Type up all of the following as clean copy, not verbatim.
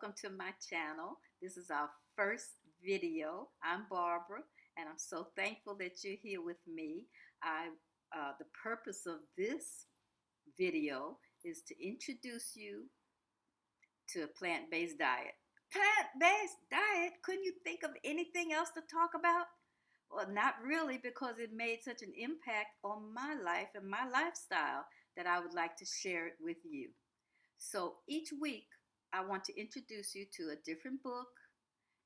welcome to my channel. This is our first video. I'm Barbara, and I'm so thankful that you're here with me. The purpose of this video is to introduce you to a plant-based diet. Plant-based diet? Couldn't you think of anything else to talk about? Well, not really, because it made such an impact on my life and my lifestyle that I would like to share it with you. So each week, I want to introduce you to a different book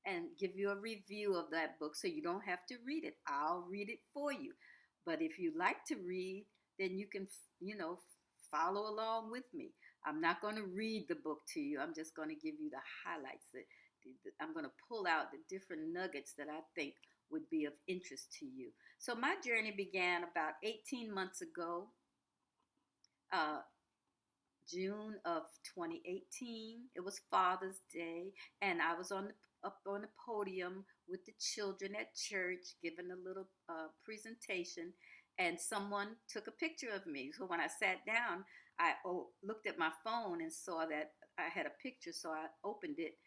and give you a review of that book so you don't have to read it. I'll read it for you. But if you like to read, then you can, follow along with me. I'm not going to read the book to you. I'm just going to give you the highlights. I'm going to pull out the different nuggets that I think would be of interest to you. So my journey began about 18 months ago. June of 2018. It was Father's Day, and I was up on the podium with the children at church giving a little presentation, and someone took a picture of me. So when I sat down, I looked at my phone and saw that I had a picture, so I opened it,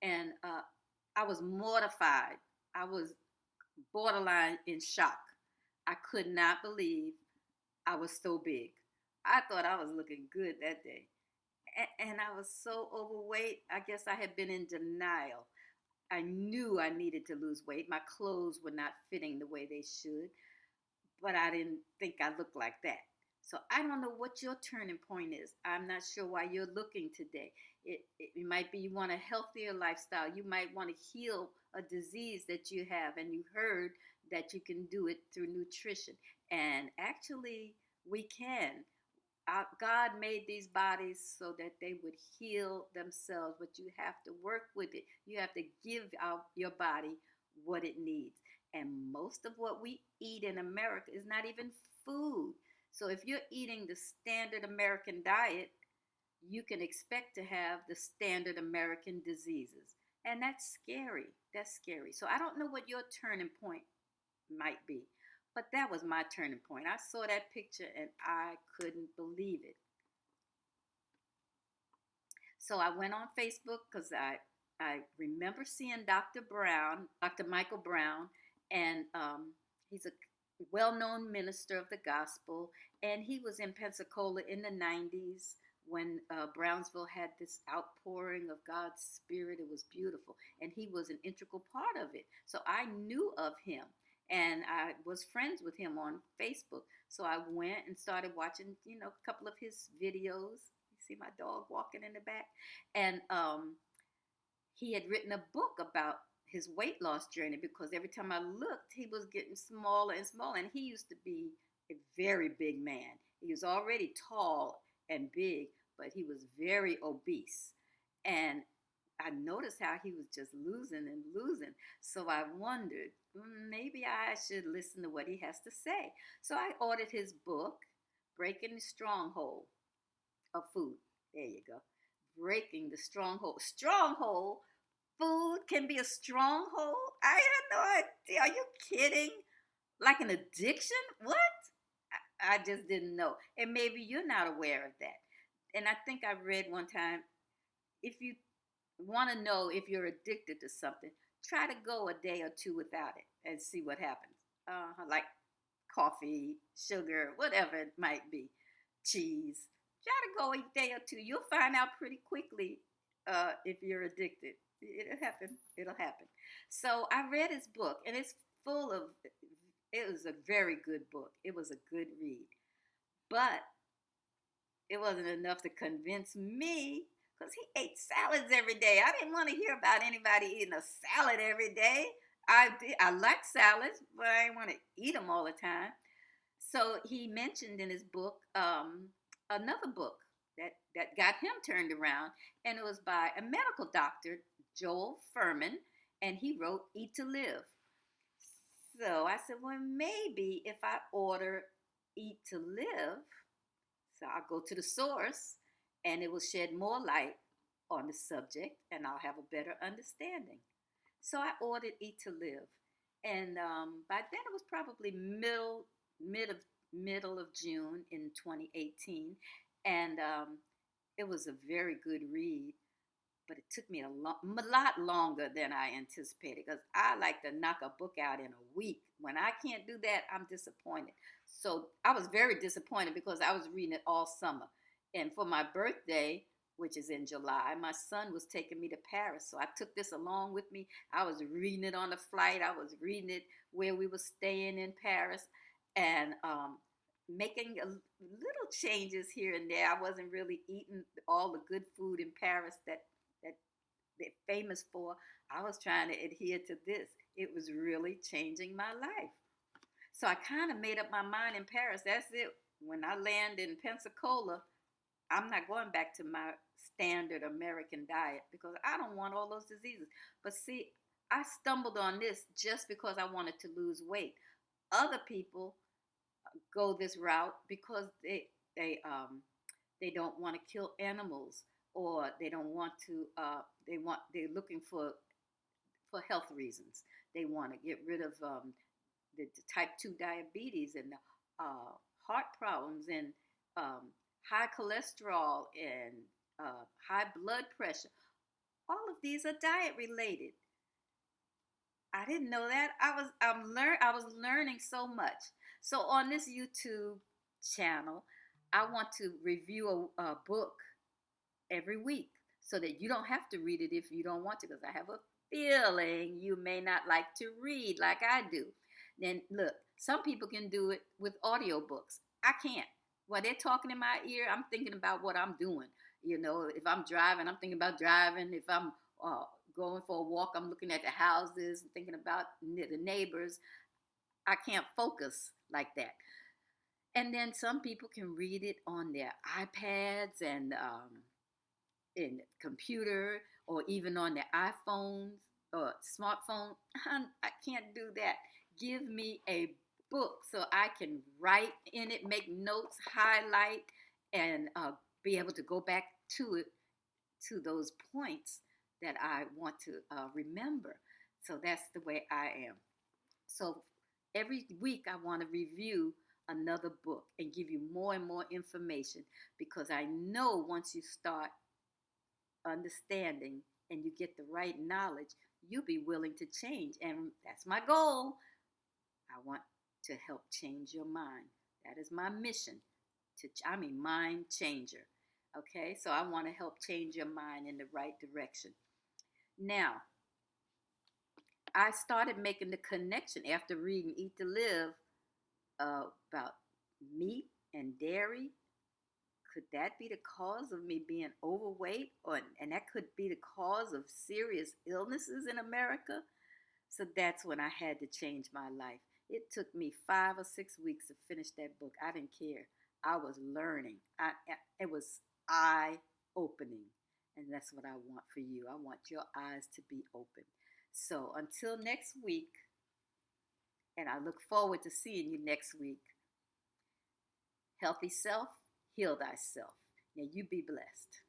and I was mortified. I was borderline in shock. I could not believe I was so big. I thought I was looking good that day. And I was so overweight. I guess I had been in denial. I knew I needed to lose weight. My clothes were not fitting the way they should, but I didn't think I looked like that. So I don't know what your turning point is. I'm not sure why you're looking today. It might be you want a healthier lifestyle. You might want to heal a disease that you have, and you heard that you can do it through nutrition. And actually, we can. God made these bodies so that they would heal themselves, but you have to work with it. You have to give out your body what it needs. And most of what we eat in America is not even food. So if you're eating the standard American diet, you can expect to have the standard American diseases. And that's scary. That's scary. So I don't know what your turning point might be. But that was my turning point. I saw that picture and I couldn't believe it. So I went on Facebook because I remember seeing Dr. Brown, Dr. Michael Brown, and he's a well-known minister of the gospel. And he was in Pensacola in the 90s when Brownsville had this outpouring of God's Spirit. It was beautiful. And he was an integral part of it. So I knew of him. And I was friends with him on Facebook. So I went and started watching, a couple of his videos. You see my dog walking in the back. And he had written a book about his weight loss journey because every time I looked, he was getting smaller and smaller. And he used to be a very big man. He was already tall and big, but he was very obese. And I noticed how he was just losing and losing. So I wondered, maybe I should listen to what he has to say. So I ordered his book, Breaking the Stronghold of Food. There you go. Breaking the Stronghold. Stronghold? Food can be a stronghold? I had no idea. Are you kidding? Like an addiction? What? I just didn't know. And maybe you're not aware of that. And I think I read one time, if you want to know if you're addicted to something, try to go a day or two without it and see what happens. Like coffee, sugar, whatever it might be, cheese. Try to go a day or two. You'll find out pretty quickly if you're addicted. It'll happen. It'll happen. So I read his book, and it's full of, it was a very good book. It was a good read. But it wasn't enough to convince me because he ate salads every day. I didn't want to hear about anybody eating a salad every day. I like salads, but I didn't want to eat them all the time. So he mentioned in his book another book that got him turned around, and it was by a medical doctor, Joel Fuhrman, and he wrote Eat to Live. So I said, well, maybe if I order Eat to Live, so I'll go to the source, and it will shed more light on the subject, and I'll have a better understanding. So I ordered Eat to Live, and by then it was probably middle of June in 2018, and it was a very good read. but it took me a lot longer than I anticipated because I like to knock a book out in a week. When I can't do that, I'm disappointed. So I was very disappointed because I was reading it all summer. And for my birthday, which is in July, my son was taking me to Paris. So I took this along with me. I was reading it on the flight, I was reading it where we were staying in Paris, and making little changes here and there. I wasn't really eating all the good food in Paris that they're famous for. I was trying to adhere to this. It was really changing my life. So I kind of made up my mind in Paris. That's it. When I land in Pensacola, I'm not going back to my standard American diet because I don't want all those diseases. But see, I stumbled on this just because I wanted to lose weight. Other people go this route because they don't want to kill animals, or they don't want to they're looking for health reasons. They want to get rid of the type 2 diabetes and the heart problems and high cholesterol and high blood pressure. All of these are diet related. I didn't know that. I was learning so much. So on this YouTube channel, I want to review a book every week so that you don't have to read it if you don't want to, because I have a feeling you may not like to read like I do. Then look, some people can do it with audiobooks. I can't. While they're talking in my ear, I'm thinking about what I'm doing. You know, if I'm driving, I'm thinking about driving. If I'm uh, going for a walk, I'm looking at the houses, thinking about the neighbors. I can't focus like that. And then some people can read it on their iPads and in computer, or even on their iPhones or smartphone. I can't do that. Give me a book so I can write in it, make notes, highlight, and be able to go back to it, to those points that I want to remember. So that's the way I am. So every week I want to review another book and give you more and more information, because I know once you start understanding and you get the right knowledge, you'll be willing to change. And that's my goal. I want to help change your mind. That is my mission. I'm a mind changer. Okay, so I want to help change your mind in the right direction. Now, I started making the connection after reading Eat to Live about meat and dairy. Could that be the cause of me being overweight, and that could be the cause of serious illnesses in America? So that's when I had to change my life. It took me 5 or 6 weeks to finish that book. I didn't care. I was learning. It was eye opening. And that's what I want for you. I want your eyes to be open. So until next week, and I look forward to seeing you next week. Healthy self, heal thyself. Now you be blessed.